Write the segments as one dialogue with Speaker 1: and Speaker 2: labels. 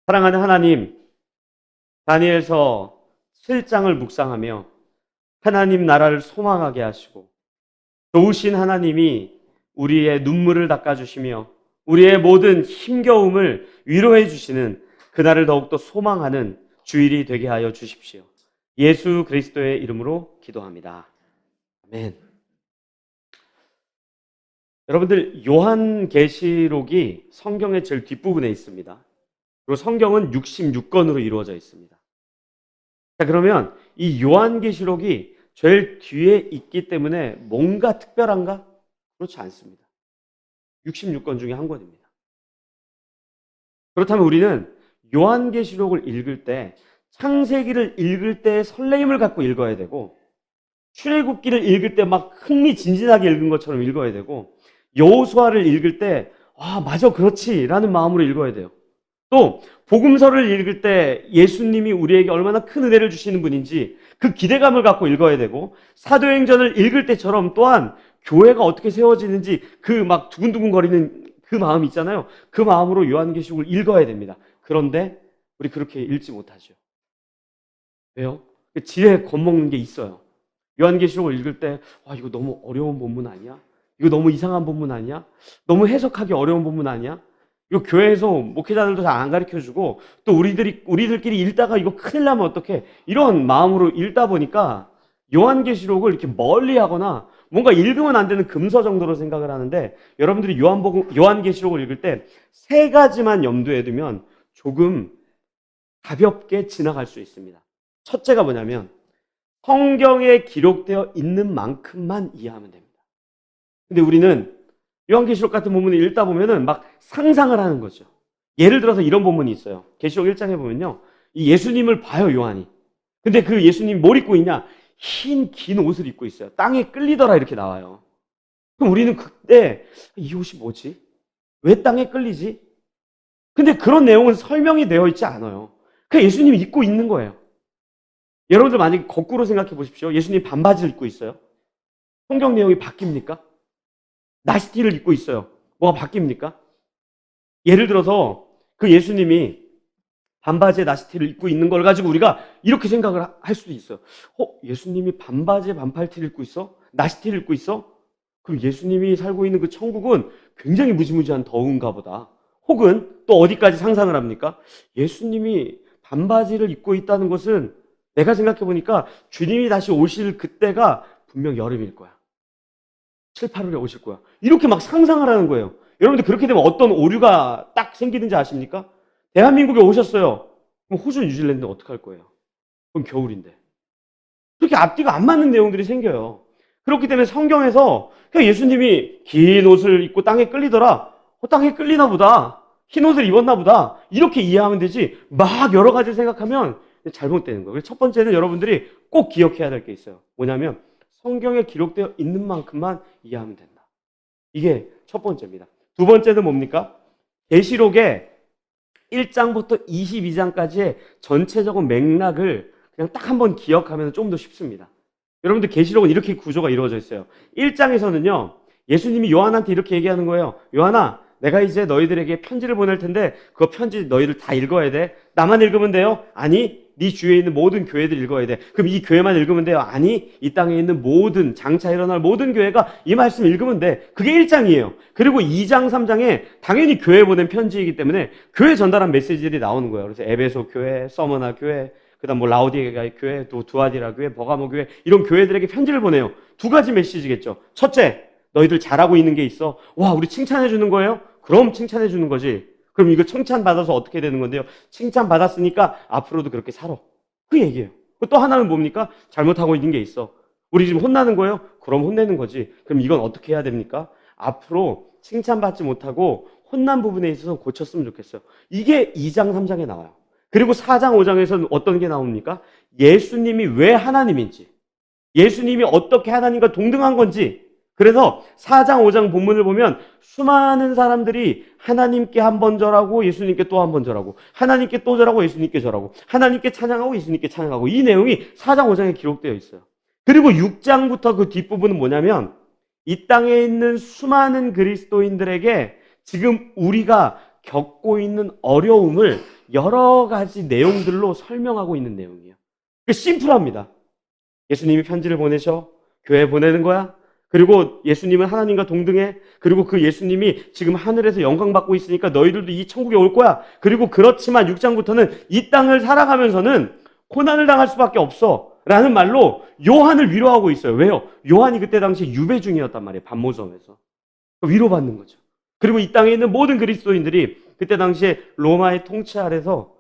Speaker 1: 사랑하는 하나님, 다니엘서 7장을 묵상하며 하나님 나라를 소망하게 하시고 좋으신 하나님이 우리의 눈물을 닦아주시며 우리의 모든 힘겨움을 위로해 주시는 그날을 더욱더 소망하는 주일이 되게 하여 주십시오. 예수 그리스도의 이름으로 기도합니다. 아멘. 여러분들, 요한계시록이 성경의 제일 뒷부분에 있습니다. 그리고 성경은 66권으로 이루어져 있습니다. 자, 그러면 이 요한계시록이 제일 뒤에 있기 때문에 뭔가 특별한가? 그렇지 않습니다. 66권 중에 한 권입니다. 그렇다면 우리는 요한계시록을 읽을 때 창세기를 읽을 때 설레임을 갖고 읽어야 되고 출애굽기를 읽을 때 막 흥미진진하게 읽은 것처럼 읽어야 되고 여호수아를 읽을 때 맞아 그렇지 라는 마음으로 읽어야 돼요. 또 복음서를 읽을 때 예수님이 우리에게 얼마나 큰 은혜를 주시는 분인지 그 기대감을 갖고 읽어야 되고 사도행전을 읽을 때처럼 또한 교회가 어떻게 세워지는지 그 막 두근두근 거리는 그 마음 있잖아요. 그 마음으로 요한계시록을 읽어야 됩니다. 그런데 우리 그렇게 읽지 못하죠. 왜요? 지레 겁먹는 게 있어요. 요한계시록을 읽을 때 이거 너무 어려운 본문 아니야? 이거 너무 이상한 본문 아니야? 너무 해석하기 어려운 본문 아니야? 이거 교회에서 목회자들도 잘 안 가르쳐주고 또 우리들끼리 읽다가 이거 큰일 나면 어떡해? 이런 마음으로 읽다 보니까 요한계시록을 이렇게 멀리하거나 뭔가 읽으면 안 되는 금서 정도로 생각을 하는데 여러분들이 요한계시록을 읽을 때 세 가지만 염두에 두면 조금 가볍게 지나갈 수 있습니다. 첫째가 뭐냐면 성경에 기록되어 있는 만큼만 이해하면 됩니다. 근데 우리는 요한계시록 같은 본문을 읽다 보면은 막 상상을 하는 거죠. 예를 들어서 이런 본문이 있어요. 계시록 1장에 보면요. 이 예수님을 봐요, 요한이. 근데 그 예수님이 뭘 입고 있냐? 흰 긴 옷을 입고 있어요. 땅에 끌리더라 이렇게 나와요. 그럼 우리는 그때 이 옷이 뭐지? 왜 땅에 끌리지? 근데 그런 내용은 설명이 되어 있지 않아요. 그냥 예수님이 입고 있는 거예요. 여러분들 만약에 거꾸로 생각해 보십시오. 예수님 반바지를 입고 있어요. 성경 내용이 바뀝니까? 나시티를 입고 있어요. 뭐가 바뀝니까? 예를 들어서 그 예수님이 반바지에 나시티를 입고 있는 걸 가지고 우리가 이렇게 생각을 할 수도 있어요. 예수님이 반바지에 반팔티를 입고 있어? 나시티를 입고 있어? 그럼 예수님이 살고 있는 그 천국은 굉장히 무지무지한 더운가 보다. 혹은 또 어디까지 상상을 합니까? 예수님이 반바지를 입고 있다는 것은 내가 생각해 보니까 주님이 다시 오실 그때가 분명 여름일 거야. 7, 8월에 오실 거야. 이렇게 막 상상을 하는 거예요. 여러분들 그렇게 되면 어떤 오류가 딱 생기는지 아십니까? 대한민국에 오셨어요. 그럼 호주, 뉴질랜드는 어떡할 거예요? 그럼 겨울인데. 그렇게 앞뒤가 안 맞는 내용들이 생겨요. 그렇기 때문에 성경에서 그냥 예수님이 긴 옷을 입고 땅에 끌리더라. 땅에 끌리나 보다. 흰 옷을 입었나 보다. 이렇게 이해하면 되지. 막 여러 가지를 생각하면 잘못되는 거예요. 그래서 첫 번째는 여러분들이 꼭 기억해야 될 게 있어요. 뭐냐면 성경에 기록되어 있는 만큼만 이해하면 된다. 이게 첫 번째입니다. 두 번째는 뭡니까? 계시록의 1장부터 22장까지의 전체적인 맥락을 그냥 딱 한번 기억하면 좀 더 쉽습니다. 여러분들 계시록은 이렇게 구조가 이루어져 있어요. 1장에서는요. 예수님이 요한한테 이렇게 얘기하는 거예요. 요한아, 내가 이제 너희들에게 편지를 보낼 텐데 그 편지 너희들 다 읽어야 돼. 나만 읽으면 돼요? 아니, 네 주위에 있는 모든 교회들 읽어야 돼. 그럼 이 교회만 읽으면 돼요? 아니, 이 땅에 있는 모든 장차 일어날 모든 교회가 이 말씀 읽으면 돼. 그게 1장이에요. 그리고 2장, 3장에 당연히 교회에 보낸 편지이기 때문에 교회 전달한 메시지들이 나오는 거예요. 그래서 에베소 교회, 서머나 교회, 그다음 뭐 라우디게아 교회, 또 두아디라 교회, 버가모 교회 이런 교회들에게 편지를 보내요. 두 가지 메시지겠죠. 첫째, 너희들 잘하고 있는 게 있어. 와, 우리 칭찬해 주는 거예요? 그럼 칭찬해 주는 거지. 그럼 이거 칭찬받아서 어떻게 되는 건데요? 칭찬받았으니까 앞으로도 그렇게 살아. 그 얘기예요. 또 하나는 뭡니까? 잘못하고 있는 게 있어. 우리 지금 혼나는 거예요? 그럼 혼내는 거지. 그럼 이건 어떻게 해야 됩니까? 앞으로 칭찬받지 못하고 혼난 부분에 있어서 고쳤으면 좋겠어요. 이게 2장, 3장에 나와요. 그리고 4장, 5장에서는 어떤 게 나옵니까? 예수님이 왜 하나님인지, 예수님이 어떻게 하나님과 동등한 건지. 그래서 4장, 5장 본문을 보면 수많은 사람들이 하나님께 한 번 절하고 예수님께 또 한 번 절하고 하나님께 또 절하고 예수님께 절하고 하나님께 찬양하고 예수님께 찬양하고 이 내용이 4장, 5장에 기록되어 있어요. 그리고 6장부터 그 뒷부분은 뭐냐면 이 땅에 있는 수많은 그리스도인들에게 지금 우리가 겪고 있는 어려움을 여러 가지 내용들로 설명하고 있는 내용이에요. 심플합니다. 예수님이 편지를 보내셔. 교회 보내는 거야. 그리고 예수님은 하나님과 동등해. 그리고 그 예수님이 지금 하늘에서 영광 받고 있으니까 너희들도 이 천국에 올 거야. 그리고 그렇지만 6장부터는 이 땅을 살아가면서는 고난을 당할 수밖에 없어. 라는 말로 요한을 위로하고 있어요. 왜요? 요한이 그때 당시 유배 중이었단 말이에요. 반모섬에서. 위로받는 거죠. 그리고 이 땅에 있는 모든 그리스도인들이 그때 당시에 로마의 통치 아래서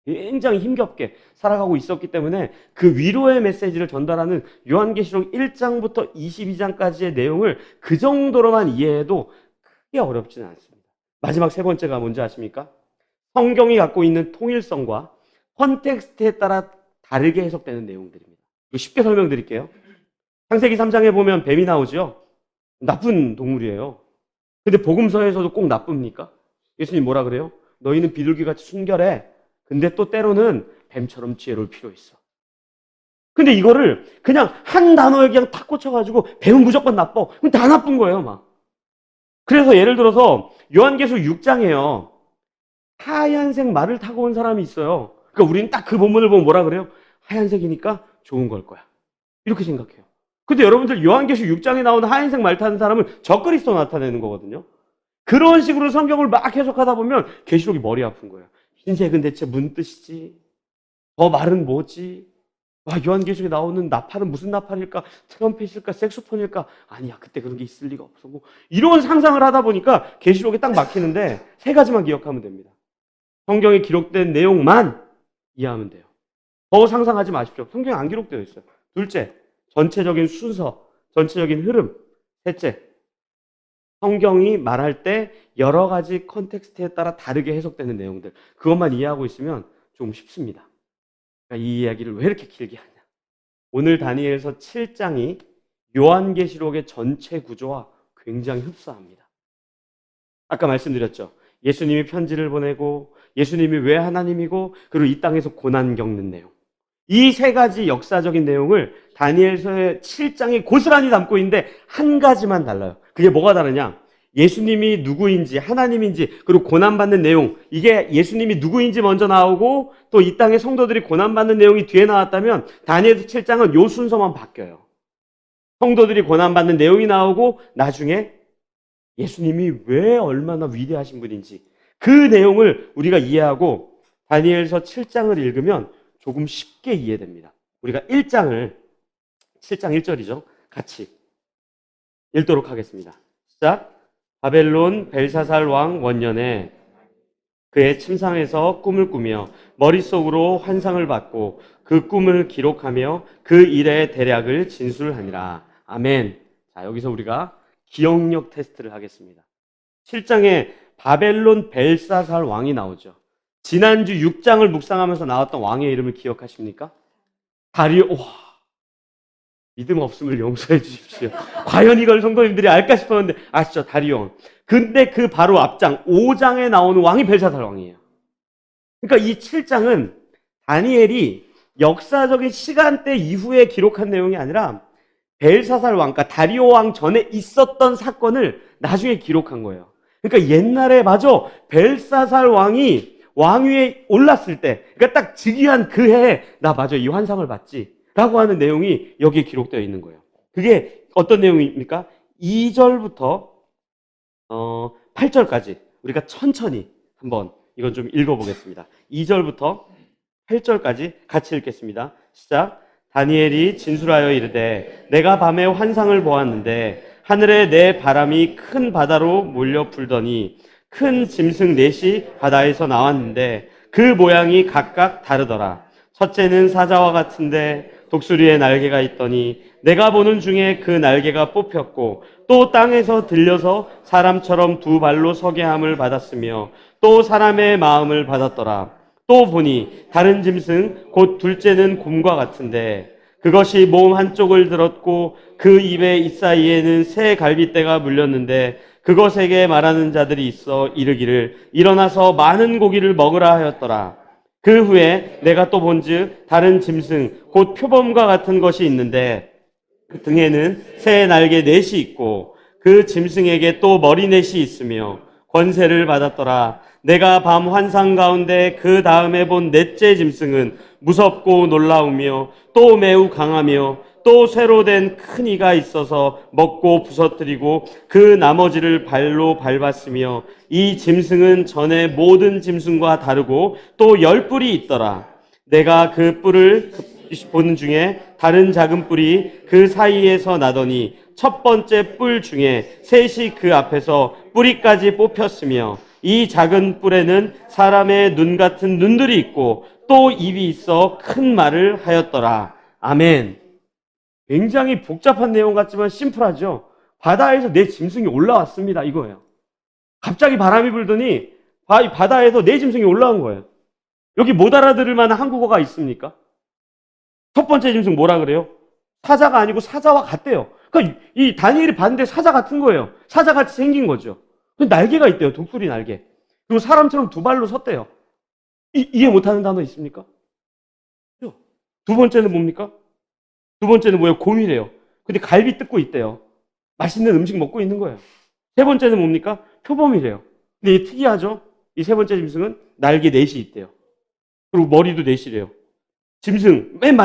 Speaker 1: 굉장히 힘겹게 살아가고 있었기 때문에 그 위로의 메시지를 전달하는 요한계시록 1장부터 22장까지의 내용을 그 정도로만 이해해도 크게 어렵지는 않습니다. 마지막 세 번째가 뭔지 아십니까? 성경이 갖고 있는 통일성과 컨텍스트에 따라 다르게 해석되는 내용들입니다. 쉽게 설명드릴게요. 창세기 3장에 보면 뱀이 나오죠. 나쁜 동물이에요. 근데 복음서에서도 꼭 나쁩니까? 예수님 뭐라 그래요? 너희는 비둘기같이 순결해. 근데 또 때로는 뱀처럼 지혜로울 필요 있어. 근데 이거를 그냥 한 단어에 그냥 탁 꽂혀가지고 뱀은 무조건 나빠. 그럼 다 나쁜 거예요, 막. 그래서 예를 들어서 요한계시록 6장에요. 하얀색 말을 타고 온 사람이 있어요. 그러니까 우리는 딱 그 본문을 보면 뭐라 그래요? 하얀색이니까 좋은 걸 거야. 이렇게 생각해요. 근데 여러분들 요한계시록 6장에 나오는 하얀색 말 타는 사람은 적그리스도 나타내는 거거든요. 그런 식으로 성경을 막 해석하다 보면 계시록이 머리 아픈 거예요. 흰색은 대체 무슨 뜻이지? 저 말은 뭐지? 와, 요한계시록에 나오는 나팔은 무슨 나팔일까? 트럼펫일까? 색소폰일까? 아니야, 그때 그런 게 있을 리가 없어. 뭐 이런 상상을 하다 보니까 계시록에 딱 막히는데 세 가지만 기억하면 됩니다. 성경에 기록된 내용만 이해하면 돼요. 더 상상하지 마십시오. 성경에 안 기록되어 있어요. 둘째, 전체적인 순서, 전체적인 흐름. 셋째, 성경이 말할 때 여러 가지 컨텍스트에 따라 다르게 해석되는 내용들. 그것만 이해하고 있으면 좀 쉽습니다. 그러니까 이 이야기를 왜 이렇게 길게 하냐. 오늘 다니엘서 7장이 요한계시록의 전체 구조와 굉장히 흡사합니다. 아까 말씀드렸죠. 예수님이 편지를 보내고 예수님이 왜 하나님이고 그리고 이 땅에서 고난 겪는 내용. 이 세 가지 역사적인 내용을 다니엘서의 7장에 고스란히 담고 있는데 한 가지만 달라요. 그게 뭐가 다르냐? 예수님이 누구인지 하나님인지 그리고 고난받는 내용, 이게 예수님이 누구인지 먼저 나오고 또 이 땅의 성도들이 고난받는 내용이 뒤에 나왔다면 다니엘서 7장은 요 순서만 바뀌어요. 성도들이 고난받는 내용이 나오고 나중에 예수님이 왜 얼마나 위대하신 분인지 그 내용을 우리가 이해하고 다니엘서 7장을 읽으면 조금 쉽게 이해됩니다. 우리가 7장 1절이죠. 같이 읽도록 하겠습니다. 시작. 바벨론 벨사살 왕 원년에 그의 침상에서 꿈을 꾸며 머릿속으로 환상을 받고 그 꿈을 기록하며 그 일의 대략을 진술하니라. 아멘. 자, 여기서 우리가 기억력 테스트를 하겠습니다. 7장에 바벨론 벨사살 왕이 나오죠. 지난주 6장을 묵상하면서 나왔던 왕의 이름을 기억하십니까? 다리오. 와, 믿음 없음을 용서해 주십시오. 과연 이걸 성도님들이 알까 싶었는데 아시죠? 다리오. 근데 그 바로 앞장 5장에 나오는 왕이 벨사살 왕이에요. 그러니까 이 7장은 다니엘이 역사적인 시간대 이후에 기록한 내용이 아니라 벨사살 왕, 그러니까 다리오 왕 전에 있었던 사건을 나중에 기록한 거예요. 그러니까 옛날에 맞아 벨사살 왕이 왕위에 올랐을 때, 그러니까 딱 즉위한 그 해에 나 맞아 이 환상을 봤지 라고 하는 내용이 여기에 기록되어 있는 거예요. 그게 어떤 내용입니까? 2절부터 8절까지 우리가 천천히 한번 이건 좀 읽어보겠습니다. 2절부터 8절까지 같이 읽겠습니다. 시작. 다니엘이 진술하여 이르되 내가 밤에 환상을 보았는데 하늘에 내 바람이 큰 바다로 몰려 불더니 큰 짐승 넷이 바다에서 나왔는데 그 모양이 각각 다르더라. 첫째는 사자와 같은데 독수리의 날개가 있더니 내가 보는 중에 그 날개가 뽑혔고 또 땅에서 들려서 사람처럼 두 발로 서게 함을 받았으며 또 사람의 마음을 받았더라. 또 보니 다른 짐승 곧 둘째는 곰과 같은데 그것이 몸 한쪽을 들었고 그 입의 잇사이에는 새 갈빗대가 물렸는데 그것에게 말하는 자들이 있어 이르기를 일어나서 많은 고기를 먹으라 하였더라. 그 후에 내가 또 본즉 다른 짐승 곧 표범과 같은 것이 있는데 그 등에는 새 날개 넷이 있고 그 짐승에게 또 머리 넷이 있으며 권세를 받았더라. 내가 밤 환상 가운데 그 다음에 본 넷째 짐승은 무섭고 놀라우며 또 매우 강하며 또 쇠로 된 큰 이가 있어서 먹고 부서뜨리고 그 나머지를 발로 밟았으며 이 짐승은 전에 모든 짐승과 다르고 또 10뿔이 있더라. 내가 그 뿔을 보는 중에 다른 작은 뿔이 그 사이에서 나더니 첫 번째 뿔 중에 셋이 그 앞에서 뿌리까지 뽑혔으며 이 작은 뿔에는 사람의 눈 같은 눈들이 있고 또 입이 있어 큰 말을 하였더라. 아멘. 굉장히 복잡한 내용 같지만 심플하죠. 바다에서 내 짐승이 올라왔습니다. 이거예요. 갑자기 바람이 불더니 바다에서 내 짐승이 올라온 거예요. 여기 못 알아들을 만한 한국어가 있습니까? 첫 번째 짐승 뭐라 그래요? 사자가 아니고 사자와 같대요. 그러니까 이 다니엘이 봤는데 사자 같은 거예요. 사자같이 생긴 거죠. 날개가 있대요. 독수리 날개. 그리고 사람처럼 두 발로 섰대요. 이해 못하는 단어 있습니까? 두 번째는 뭡니까? 두 번째는 뭐예요? 곰이래요. 근데 갈비 뜯고 있대요. 맛있는 음식 먹고 있는 거예요. 세 번째는 뭡니까? 표범이래요. 근데 이게 특이하죠? 이 세 번째 짐승은 날개 넷이 있대요. 그리고 머리도 넷이래요. 짐승, 맨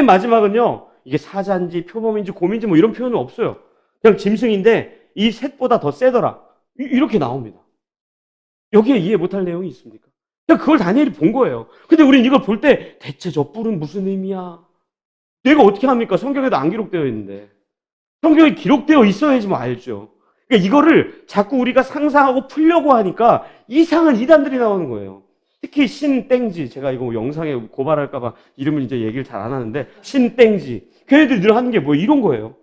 Speaker 1: 마지막은요, 이게 사자인지 표범인지 곰인지 뭐 이런 표현은 없어요. 그냥 짐승인데 이 셋보다 더 세더라. 이렇게 나옵니다. 여기에 이해 못할 내용이 있습니까? 그냥 그걸 다니엘이 본 거예요. 근데 우리는 이걸 볼 때 대체 저 뿔은 무슨 의미야? 내가 어떻게 합니까? 성경에도 안 기록되어 있는데. 성경에 기록되어 있어야지 뭐 알죠. 그러니까 이거를 자꾸 우리가 상상하고 풀려고 하니까 이상한 이단들이 나오는 거예요. 특히 신땡지, 제가 이거 영상에 고발할까봐 이름을 이제 얘기를 잘 안 하는데, 신땡지. 걔네들이 늘 하는 게 뭐 이런 거예요.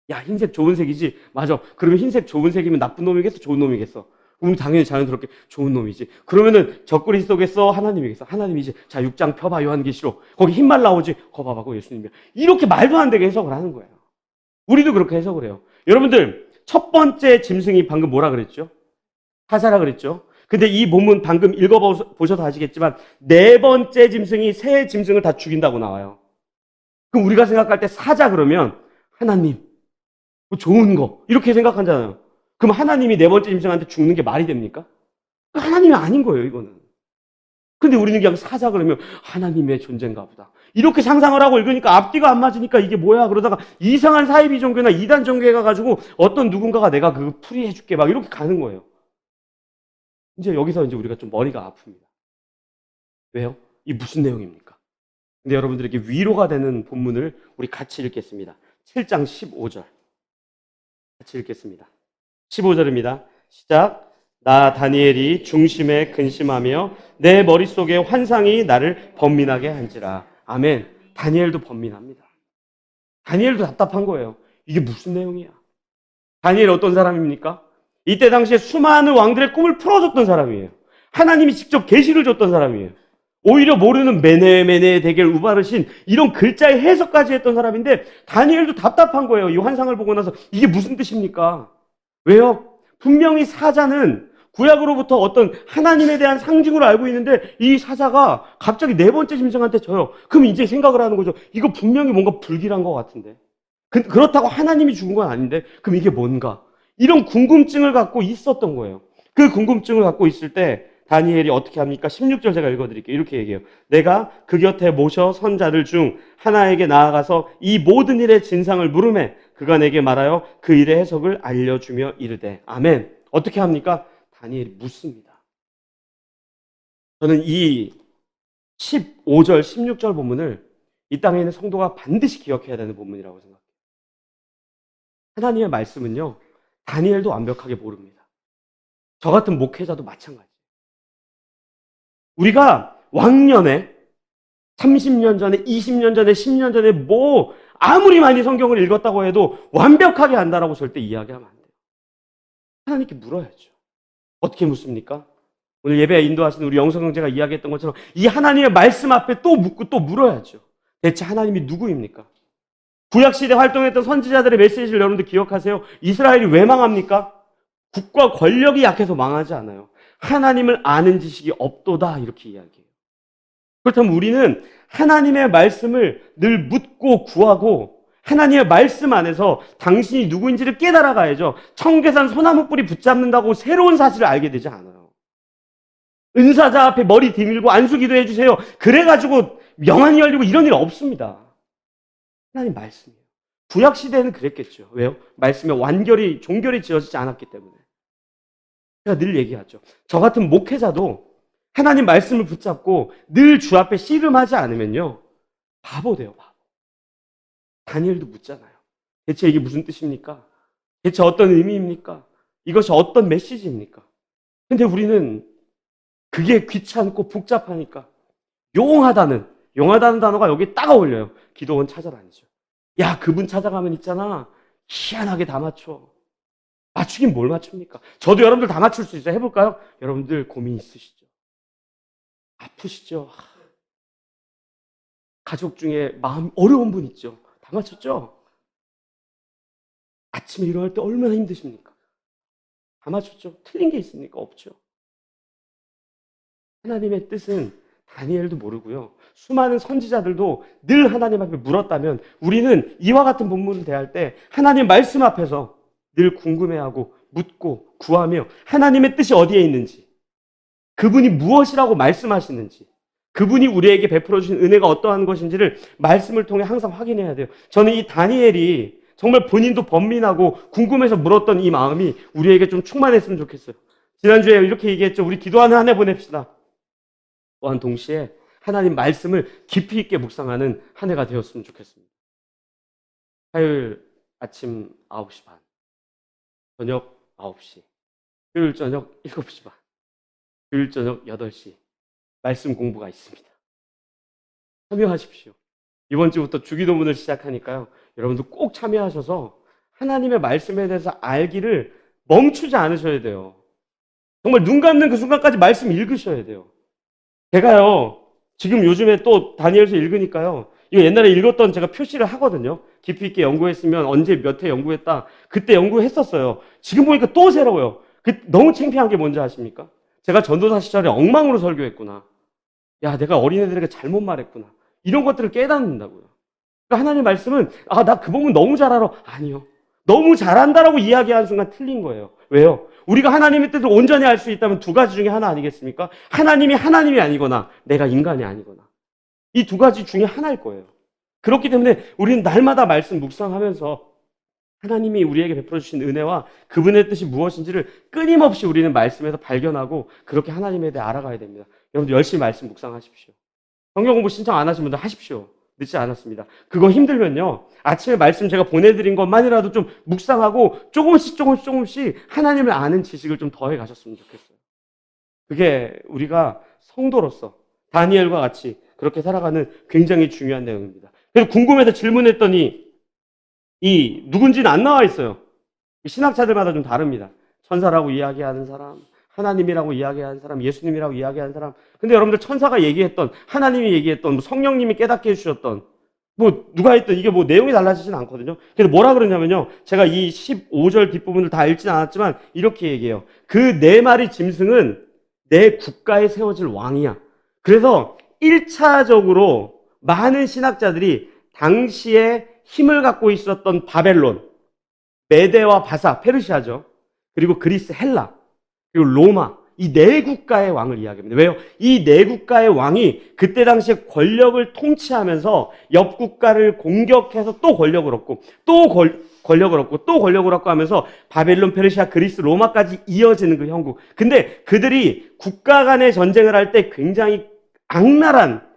Speaker 1: 야, 흰색 좋은 색이지. 맞아. 그러면 흰색 좋은 색이면 나쁜 놈이겠어? 좋은 놈이겠어? 그럼 당연히 자연스럽게 좋은 놈이지. 그러면은 적그리 속에서 하나님이겠어? 하나님이지. 자, 6장 펴봐, 요한계시록. 거기 흰말 나오지? 거 봐봐, 그거 예수님이야. 이렇게 말도 안 되게 해석을 하는 거예요. 우리도 그렇게 해석을 해요. 여러분들, 첫 번째 짐승이 방금 뭐라 그랬죠? 사자라 그랬죠? 근데 이 본문 방금 읽어보셔도 아시겠지만 네 번째 짐승이 세 짐승을 다 죽인다고 나와요. 그럼 우리가 생각할 때 사자 그러면 하나님, 뭐 좋은 거 이렇게 생각하잖아요. 그럼 하나님이 네 번째 짐승한테 죽는 게 말이 됩니까? 하나님이 아닌 거예요, 이거는. 근데 우리는 그냥 사자 그러면 하나님의 존재인가 보다. 이렇게 상상을 하고 읽으니까 앞뒤가 안 맞으니까 이게 뭐야? 그러다가 이상한 사이비 종교나 이단 종교에 가가지고 어떤 누군가가 내가 그거 풀이해줄게 막 이렇게 가는 거예요. 이제 여기서 이제 우리가 좀 머리가 아픕니다. 왜요? 이 무슨 내용입니까? 근데 여러분들에게 위로가 되는 본문을 우리 같이 읽겠습니다. 7장 15절. 같이 읽겠습니다. 15절입니다. 시작. 나 다니엘이 중심에 근심하며 내 머릿속에 환상이 나를 번민하게 한지라. 아멘. 다니엘도 번민합니다. 다니엘도 답답한 거예요. 이게 무슨 내용이야? 다니엘 어떤 사람입니까? 이때 당시에 수많은 왕들의 꿈을 풀어줬던 사람이에요. 하나님이 직접 계시를 줬던 사람이에요. 오히려 모르는 메네 대겔 우바르신 이런 글자의 해석까지 했던 사람인데 다니엘도 답답한 거예요. 이 환상을 보고 나서 이게 무슨 뜻입니까? 왜요? 분명히 사자는 구약으로부터 어떤 하나님에 대한 상징으로 알고 있는데 이 사자가 갑자기 네 번째 짐승한테 져요. 그럼 이제 생각을 하는 거죠. 이거 분명히 뭔가 불길한 것 같은데. 그렇다고 하나님이 죽은 건 아닌데 그럼 이게 뭔가? 이런 궁금증을 갖고 있었던 거예요. 그 궁금증을 갖고 있을 때 다니엘이 어떻게 합니까? 16절 제가 읽어드릴게요. 이렇게 얘기해요. 내가 그 곁에 모셔 선 자들 중 하나에게 나아가서 이 모든 일의 진상을 물으매 그가 내게 말하여 그 일의 해석을 알려주며 이르되. 아멘. 어떻게 합니까? 다니엘이 묻습니다. 저는 이 15절, 16절 본문을 이 땅에 있는 성도가 반드시 기억해야 되는 본문이라고 생각해요. 하나님의 말씀은요, 다니엘도 완벽하게 모릅니다. 저 같은 목회자도 마찬가지. 우리가 왕년에 30년 전에, 20년 전에, 10년 전에 뭐 아무리 많이 성경을 읽었다고 해도 완벽하게 안다라고 절대 이야기하면 안 돼요. 하나님께 물어야죠. 어떻게 묻습니까? 오늘 예배에 인도하신 우리 영성 형제가 이야기했던 것처럼 이 하나님의 말씀 앞에 또 묻고 또 물어야죠. 대체 하나님이 누구입니까? 구약시대 활동했던 선지자들의 메시지를 여러분들 기억하세요? 이스라엘이 왜 망합니까? 국가 권력이 약해서 망하지 않아요. 하나님을 아는 지식이 없도다 이렇게 이야기해요. 그렇다면 우리는 하나님의 말씀을 늘 묻고 구하고 하나님의 말씀 안에서 당신이 누구인지를 깨달아가야죠. 청계산 소나무 뿌리 붙잡는다고 새로운 사실을 알게 되지 않아요. 은사자 앞에 머리 디밀고 안수기도 해주세요. 그래가지고 명안이 열리고 이런 일 없습니다. 하나님 말씀이에요. 구약 시대에는 그랬겠죠. 왜요? 말씀에 완결이 종결이 지어지지 않았기 때문에. 제가 늘 얘기하죠. 저 같은 목회자도 하나님 말씀을 붙잡고 늘 주 앞에 씨름하지 않으면요, 바보 돼요, 바보. 다니엘도 묻잖아요. 대체 이게 무슨 뜻입니까? 대체 어떤 의미입니까? 이것이 어떤 메시지입니까? 근데 우리는 그게 귀찮고 복잡하니까 용하다는 단어가 여기에 딱 어울려요. 기도원 찾아다니죠. 야, 그분 찾아가면 있잖아, 희한하게 다 맞춰. 맞추긴 뭘 맞춥니까? 저도 여러분들 다 맞출 수 있어요. 해볼까요? 여러분들 고민 있으시죠? 아프시죠? 가족 중에 마음 어려운 분 있죠? 다 맞췄죠? 아침에 일어날 때 얼마나 힘드십니까? 다 맞췄죠? 틀린 게 있습니까? 없죠. 하나님의 뜻은 다니엘도 모르고요, 수많은 선지자들도 늘 하나님 앞에 물었다면 우리는 이와 같은 본문을 대할 때 하나님 말씀 앞에서 늘 궁금해하고 묻고 구하며 하나님의 뜻이 어디에 있는지, 그분이 무엇이라고 말씀하시는지, 그분이 우리에게 베풀어 주신 은혜가 어떠한 것인지를 말씀을 통해 항상 확인해야 돼요. 저는 이 다니엘이 정말 본인도 번민하고 궁금해서 물었던 이 마음이 우리에게 좀 충만했으면 좋겠어요. 지난주에 이렇게 얘기했죠. 우리 기도하는 한 해 보냅시다. 또한 동시에 하나님 말씀을 깊이 있게 묵상하는 한 해가 되었으면 좋겠습니다. 화요일 아침 9시 반, 저녁 9시, 토요일 저녁 7시 반, 주일 저녁 8시 말씀 공부가 있습니다. 참여하십시오. 이번 주부터 주기도문을 시작하니까요, 여러분들 꼭 참여하셔서 하나님의 말씀에 대해서 알기를 멈추지 않으셔야 돼요. 정말 눈 감는 그 순간까지 말씀 읽으셔야 돼요. 제가요, 지금 요즘에 또 다니엘서 읽으니까요, 이거 옛날에 읽었던 제가 표시를 하거든요. 깊이 있게 연구했으면 언제 몇 회 연구했다, 그때 연구했었어요. 지금 보니까 또 새로워요. 너무 창피한 게 뭔지 아십니까? 제가 전도사 시절에 엉망으로 설교했구나. 야, 내가 어린애들에게 잘못 말했구나. 이런 것들을 깨닫는다고요. 그러니까 하나님 말씀은, 아, 나 그 부분 너무 잘 알아. 아니요. 너무 잘한다라고 이야기하는 순간 틀린 거예요. 왜요? 우리가 하나님의 뜻을 온전히 알 수 있다면 두 가지 중에 하나 아니겠습니까? 하나님이 아니거나 내가 인간이 아니거나. 이 두 가지 중에 하나일 거예요. 그렇기 때문에 우리는 날마다 말씀 묵상하면서 하나님이 우리에게 베풀어 주신 은혜와 그분의 뜻이 무엇인지를 끊임없이 우리는 말씀에서 발견하고 그렇게 하나님에 대해 알아가야 됩니다. 여러분들 열심히 말씀 묵상하십시오. 성경 공부 신청 안 하신 분들 하십시오. 늦지 않았습니다. 그거 힘들면요, 아침에 말씀 제가 보내드린 것만이라도 좀 묵상하고 조금씩 하나님을 아는 지식을 좀 더해 가셨으면 좋겠어요. 그게 우리가 성도로서 다니엘과 같이 그렇게 살아가는 굉장히 중요한 내용입니다. 그래서 궁금해서 질문했더니 이 누군지는 안 나와 있어요. 신학자들마다 좀 다릅니다. 천사라고 이야기하는 사람, 하나님이라고 이야기하는 사람, 예수님이라고 이야기하는 사람. 근데 여러분들 천사가 얘기했던, 하나님이 얘기했던, 성령님이 깨닫게 해주셨던, 누가 했던, 이게 내용이 달라지진 않거든요. 그래서 뭐라 그러냐면요, 제가 이 15절 뒷부분을 다 읽진 않았지만 이렇게 얘기해요. 그 네 마리 짐승은 내 국가에 세워질 왕이야. 그래서 1차적으로 많은 신학자들이 당시에 힘을 갖고 있었던 바벨론, 메데와 바사, 페르시아죠. 그리고 그리스, 헬라, 그리고 로마, 이 네 국가의 왕을 이야기합니다. 왜요? 이 네 국가의 왕이 그때 당시에 권력을 통치하면서 옆 국가를 공격해서 또 권력을 얻고, 또 권력을 얻고, 또 권력을 얻고 하면서 바벨론, 페르시아, 그리스, 로마까지 이어지는 그 형국. 근데 그들이 국가 간의 전쟁을 할 때 굉장히 악랄한,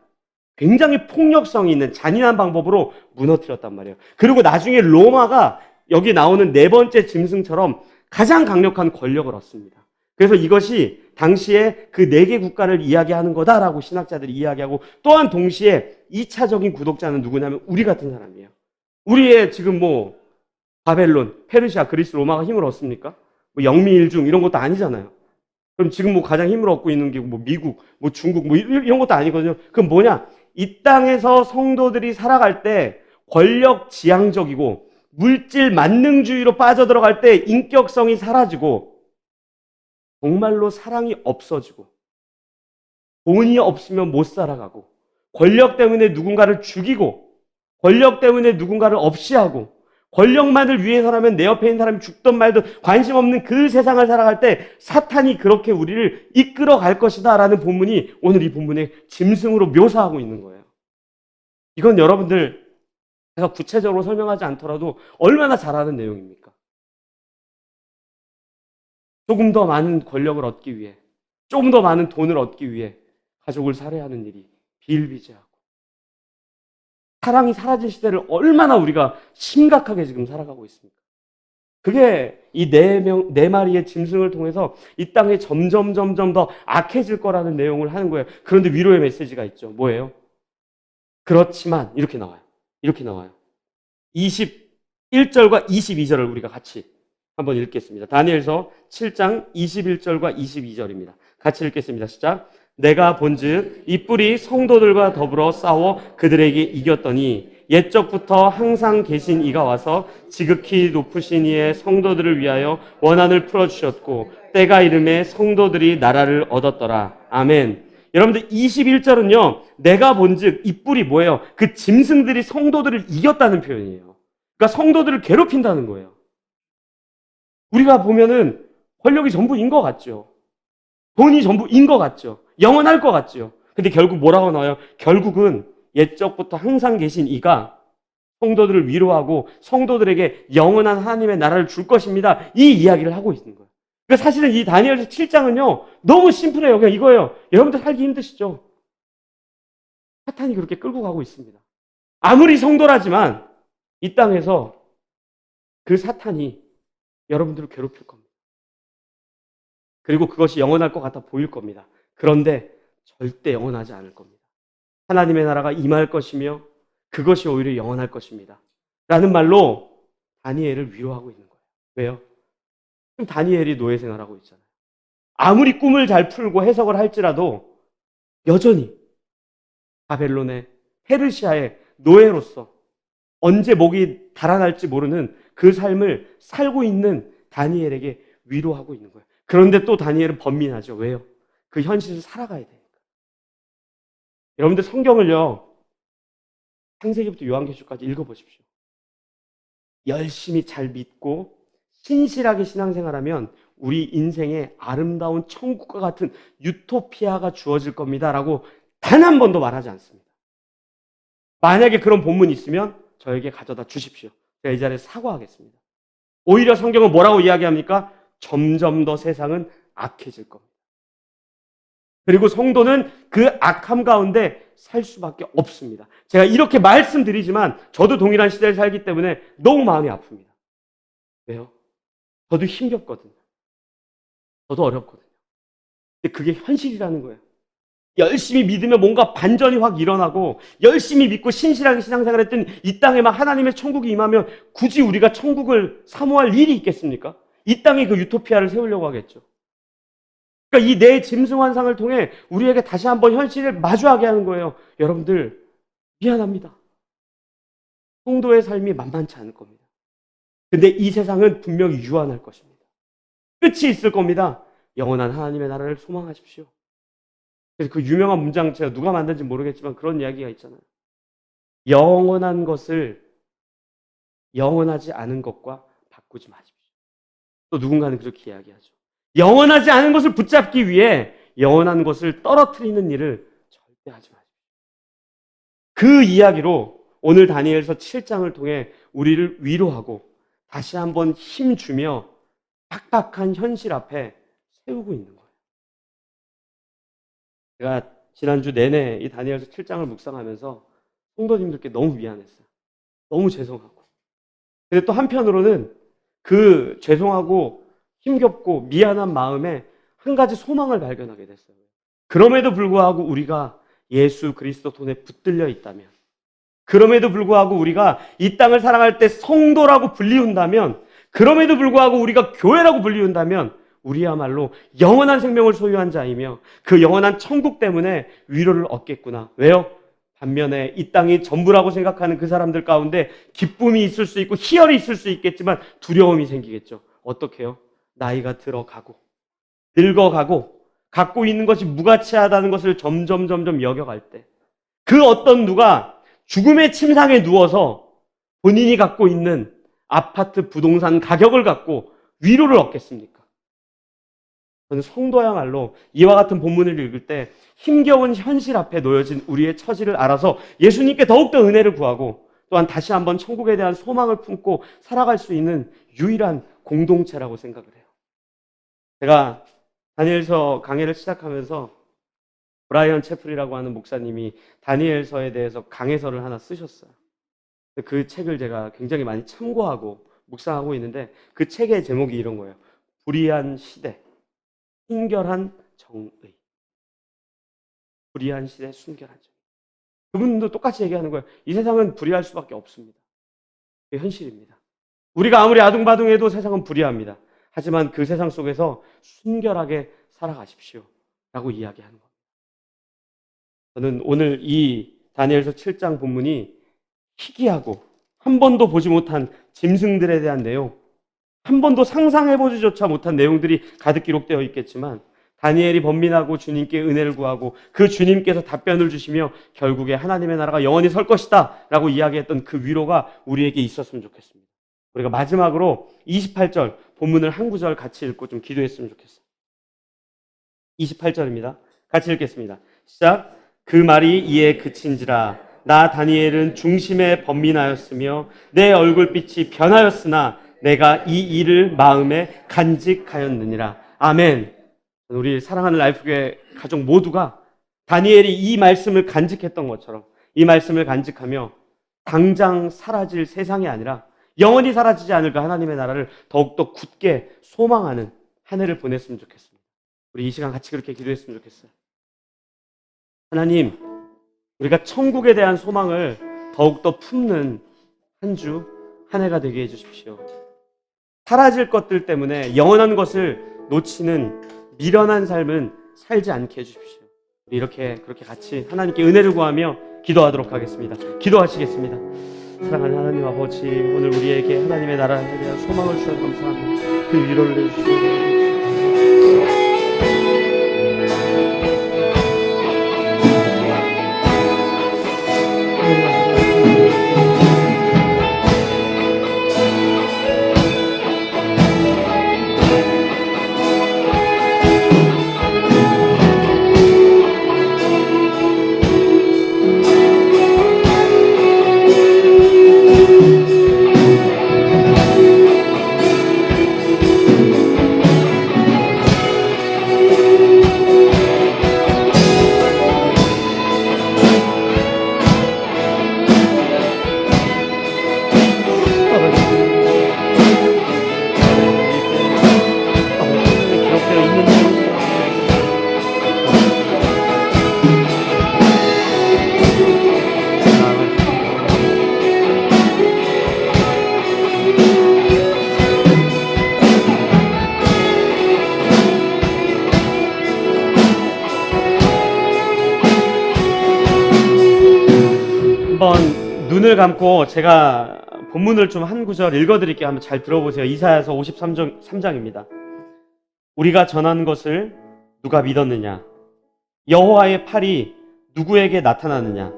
Speaker 1: 굉장히 폭력성이 있는 잔인한 방법으로 무너뜨렸단 말이에요. 그리고 나중에 로마가 여기 나오는 네 번째 짐승처럼 가장 강력한 권력을 얻습니다. 그래서 이것이 당시에 그 네 개 국가를 이야기하는 거다라고 신학자들이 이야기하고, 또한 동시에 2차적인 구독자는 누구냐면 우리 같은 사람이에요. 우리의 지금 바벨론, 페르시아, 그리스, 로마가 힘을 얻습니까? 영미일중 이런 것도 아니잖아요. 그럼 지금 가장 힘을 얻고 있는 게 미국, 중국, 이런 것도 아니거든요. 그럼 뭐냐? 이 땅에서 성도들이 살아갈 때 권력 지향적이고 물질 만능주의로 빠져들어갈 때 인격성이 사라지고 정말로 사랑이 없어지고 돈이 없으면 못 살아가고 권력 때문에 누군가를 죽이고 권력 때문에 누군가를 없이하고 권력만을 위해서라면 내 옆에 있는 사람이 죽든 말든 관심 없는 그 세상을 살아갈 때 사탄이 그렇게 우리를 이끌어 갈 것이다 라는 본문이 오늘 이 본문의 짐승으로 묘사하고 있는 거예요. 이건 여러분들 제가 구체적으로 설명하지 않더라도 얼마나 잘 아는 내용입니까? 조금 더 많은 권력을 얻기 위해, 조금 더 많은 돈을 얻기 위해 가족을 살해하는 일이 비일비재하고, 사랑이 사라진 시대를 얼마나 우리가 심각하게 지금 살아가고 있습니까? 그게 이 네 마리의 짐승을 통해서 이 땅에 점점 더 악해질 거라는 내용을 하는 거예요. 그런데 위로의 메시지가 있죠. 뭐예요? 그렇지만 이렇게 나와요. 이렇게 나와요. 21절과 22절을 우리가 같이 한번 읽겠습니다. 다니엘서 7장 21절과 22절입니다. 같이 읽겠습니다. 시작. 내가 본즉 이 뿔이 성도들과 더불어 싸워 그들에게 이겼더니 옛적부터 항상 계신 이가 와서 지극히 높으신 이의 성도들을 위하여 원한을 풀어주셨고 때가 이름에 성도들이 나라를 얻었더라. 아멘. 여러분들 21절은요. 내가 본즉 이 뿔이 뭐예요? 그 짐승들이 성도들을 이겼다는 표현이에요. 그러니까 성도들을 괴롭힌다는 거예요. 우리가 보면은 권력이 전부인 것 같죠. 돈이 전부인 것 같죠. 영원할 것 같죠. 근데 결국 뭐라고 나와요? 결국은 옛적부터 항상 계신 이가 성도들을 위로하고 성도들에게 영원한 하나님의 나라를 줄 것입니다. 이 이야기를 하고 있는 거예요. 그러니까 사실은 이 다니엘서 7장은요. 너무 심플해요. 그냥 이거예요. 여러분들 살기 힘드시죠? 사탄이 그렇게 끌고 가고 있습니다. 아무리 성도라지만 이 땅에서 그 사탄이 여러분들을 괴롭힐 겁니다. 그리고 그것이 영원할 것 같아 보일 겁니다. 그런데 절대 영원하지 않을 겁니다. 하나님의 나라가 임할 것이며 그것이 오히려 영원할 것입니다. 라는 말로 다니엘을 위로하고 있는 거예요. 왜요? 지금 다니엘이 노예 생활하고 있잖아요. 아무리 꿈을 잘 풀고 해석을 할지라도 여전히 바벨론의 페르시아의 노예로서 언제 목이 달아날지 모르는 그 삶을 살고 있는 다니엘에게 위로하고 있는 거예요. 그런데 또 다니엘은 번민하죠. 왜요? 그 현실을 살아가야 되니까. 여러분들 성경을요. 창세기부터 요한계시록까지 읽어보십시오. 열심히 잘 믿고 신실하게 신앙생활하면 우리 인생에 아름다운 천국과 같은 유토피아가 주어질 겁니다. 라고 단 한 번도 말하지 않습니다. 만약에 그런 본문이 있으면 저에게 가져다 주십시오. 제가 이 자리에 사과하겠습니다. 오히려 성경은 뭐라고 이야기합니까? 점점 더 세상은 악해질 겁니다. 그리고 성도는 그 악함 가운데 살 수밖에 없습니다. 제가 이렇게 말씀드리지만 저도 동일한 시대를 살기 때문에 너무 마음이 아픕니다. 왜요? 저도 힘겹거든요. 저도 어렵거든요. 근데 그게 현실이라는 거예요. 열심히 믿으면 뭔가 반전이 확 일어나고 열심히 믿고 신실하게 신앙생활했더니 이 땅에 막 하나님의 천국이 임하면 굳이 우리가 천국을 사모할 일이 있겠습니까? 이 땅에 그 유토피아를 세우려고 하겠죠. 그러니까 이 내 짐승 환상을 통해 우리에게 다시 한번 현실을 마주하게 하는 거예요. 여러분들 미안합니다. 성도의 삶이 만만치 않을 겁니다. 근데 이 세상은 분명히 유한할 것입니다. 끝이 있을 겁니다. 영원한 하나님의 나라를 소망하십시오. 그래서 그 유명한 문장 제가 누가 만든지 모르겠지만 그런 이야기가 있잖아요. 영원한 것을 영원하지 않은 것과 바꾸지 마십시오. 또 누군가는 그렇게 이야기하죠. 영원하지 않은 것을 붙잡기 위해 영원한 것을 떨어뜨리는 일을 절대 하지 마십시오. 그 이야기로 오늘 다니엘서 7장을 통해 우리를 위로하고 다시 한번 힘주며 팍팍한 현실 앞에 세우고 있는 거예요. 제가 지난주 내내 이 다니엘서 7장을 묵상하면서 성도님들께 너무 미안했어요. 너무 죄송하고. 근데 또 한편으로는 그 죄송하고 힘겹고 미안한 마음에 한 가지 소망을 발견하게 됐어요. 그럼에도 불구하고 우리가 예수 그리스도 손에 붙들려 있다면, 그럼에도 불구하고 우리가 이 땅을 살아갈 때 성도라고 불리운다면, 그럼에도 불구하고 우리가 교회라고 불리운다면 우리야말로 영원한 생명을 소유한 자이며 그 영원한 천국 때문에 위로를 얻겠구나. 왜요? 반면에 이 땅이 전부라고 생각하는 그 사람들 가운데 기쁨이 있을 수 있고 희열이 있을 수 있겠지만 두려움이 생기겠죠. 어떻게 해요? 나이가 들어가고 늙어가고 갖고 있는 것이 무가치하다는 것을 점점 여겨갈 때 그 어떤 누가 죽음의 침상에 누워서 본인이 갖고 있는 아파트 부동산 가격을 갖고 위로를 얻겠습니까? 저는 성도야말로 이와 같은 본문을 읽을 때 힘겨운 현실 앞에 놓여진 우리의 처지를 알아서 예수님께 더욱더 은혜를 구하고 또한 다시 한번 천국에 대한 소망을 품고 살아갈 수 있는 유일한 공동체라고 생각을 해요. 제가 다니엘서 강해를 시작하면서 브라이언 채플이라고 하는 목사님이 다니엘서에 대해서 강해서를 하나 쓰셨어요. 그 책을 제가 굉장히 많이 참고하고 묵상하고 있는데 그 책의 제목이 이런 거예요. 불의한 시대, 순결한 정의. 불의한 시대, 순결한 정의. 그분도 똑같이 얘기하는 거예요. 이 세상은 불의할 수밖에 없습니다. 그게 현실입니다. 우리가 아무리 아둥바둥해도 세상은 불의합니다. 하지만 그 세상 속에서 순결하게 살아가십시오 라고 이야기하는 겁니다. 저는 오늘 이 다니엘서 7장 본문이 희귀하고 한 번도 보지 못한 짐승들에 대한 내용, 한 번도 상상해보지조차 못한 내용들이 가득 기록되어 있겠지만 다니엘이 번민하고 주님께 은혜를 구하고 그 주님께서 답변을 주시며 결국에 하나님의 나라가 영원히 설 것이다 라고 이야기했던 그 위로가 우리에게 있었으면 좋겠습니다. 우리가 마지막으로 28절 본문을 한 구절 같이 읽고 좀 기도했으면 좋겠어요. 28절입니다. 같이 읽겠습니다. 시작. 그 말이 이에 그친지라 나 다니엘은 중심에 번민하였으며 내 얼굴빛이 변하였으나 내가 이 일을 마음에 간직하였느니라. 아멘. 우리 사랑하는 라이프교회 가족 모두가 다니엘이 이 말씀을 간직했던 것처럼 이 말씀을 간직하며 당장 사라질 세상이 아니라 영원히 사라지지 않을까 하나님의 나라를 더욱더 굳게 소망하는 한 해를 보냈으면 좋겠습니다. 우리 이 시간 같이 그렇게 기도했으면 좋겠어요. 하나님, 우리가 천국에 대한 소망을 더욱더 품는 한 주, 한 해가 되게 해주십시오. 사라질 것들 때문에 영원한 것을 놓치는 미련한 삶은 살지 않게 해주십시오. 우리 그렇게 같이 하나님께 은혜를 구하며 기도하도록 하겠습니다. 기도하시겠습니다. 사랑하는 하나님 아버지, 오늘 우리에게 하나님의 나라에 대한 소망을 주셔서 감사합니다. 그 위로를 내주시고 눈을 감고 제가 본문을 좀 한 구절 읽어드릴게요. 한번 잘 들어보세요. 이사야서 53장입니다. 우리가 전한 것을 누가 믿었느냐? 여호와의 팔이 누구에게 나타났느냐?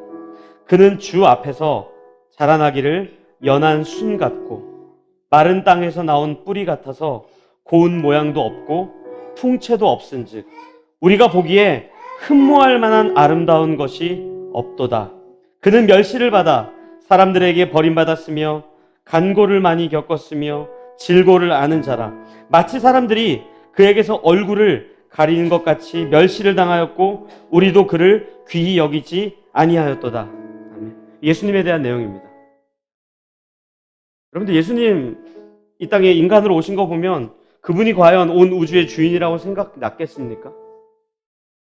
Speaker 1: 그는 주 앞에서 자라나기를 연한 순 같고 마른 땅에서 나온 뿌리 같아서 고운 모양도 없고 풍채도 없은즉 우리가 보기에 흠모할 만한 아름다운 것이 없도다. 그는 멸시를 받아 사람들에게 버림받았으며 간고를 많이 겪었으며 질고를 아는 자라. 마치 사람들이 그에게서 얼굴을 가리는 것 같이 멸시를 당하였고 우리도 그를 귀히 여기지 아니하였도다. 아멘. 예수님에 대한 내용입니다. 여러분들, 예수님 이 땅에 인간으로 오신 거 보면 그분이 과연 온 우주의 주인이라고 생각났겠습니까?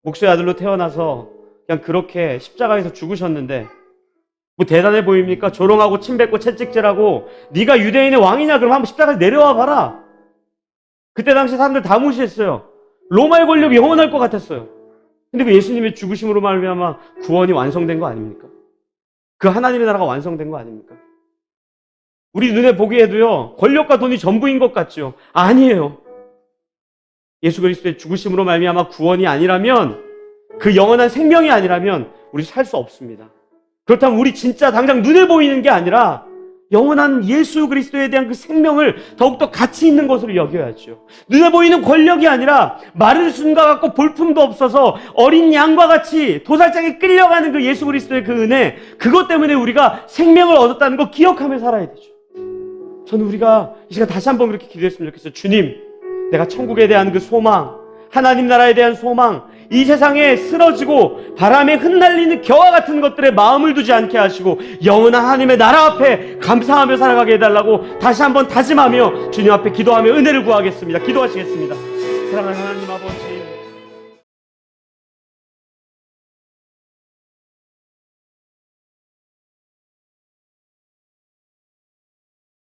Speaker 1: 목수의 아들로 태어나서 그냥 그렇게 십자가에서 죽으셨는데 뭐 대단해 보입니까? 조롱하고 침뱉고 채찍질하고 네가 유대인의 왕이냐? 그럼 한번 십자가에 내려와 봐라. 그때 당시 사람들 다 무시했어요. 로마의 권력이 영원할 것 같았어요. 근데 그 예수님의 죽으심으로 말미암아 구원이 완성된 거 아닙니까? 그 하나님의 나라가 완성된 거 아닙니까? 우리 눈에 보기에도요, 권력과 돈이 전부인 것 같죠? 아니에요. 예수 그리스도의 죽으심으로 말미암아 구원이 아니라면, 그 영원한 생명이 아니라면 우리 살 수 없습니다. 그렇다면 우리 진짜 당장 눈에 보이는 게 아니라 영원한 예수 그리스도에 대한 그 생명을 더욱더 가치 있는 것으로 여겨야죠. 눈에 보이는 권력이 아니라 마른 순과 같고 볼품도 없어서 어린 양과 같이 도살장에 끌려가는 그 예수 그리스도의 그 은혜, 그것 때문에 우리가 생명을 얻었다는 거 기억하며 살아야 되죠. 저는 우리가 이 시간 다시 한번 그렇게 기도했으면 좋겠어요. 주님, 내가 천국에 대한 그 소망, 하나님 나라에 대한 소망, 이 세상에 쓰러지고 바람에 흩날리는 겨와 같은 것들에 마음을 두지 않게 하시고 영원한 하나님의 나라 앞에 감사하며 살아가게 해달라고 다시 한번 다짐하며 주님 앞에 기도하며 은혜를 구하겠습니다. 기도하시겠습니다. 사랑하는 하나님 아버지,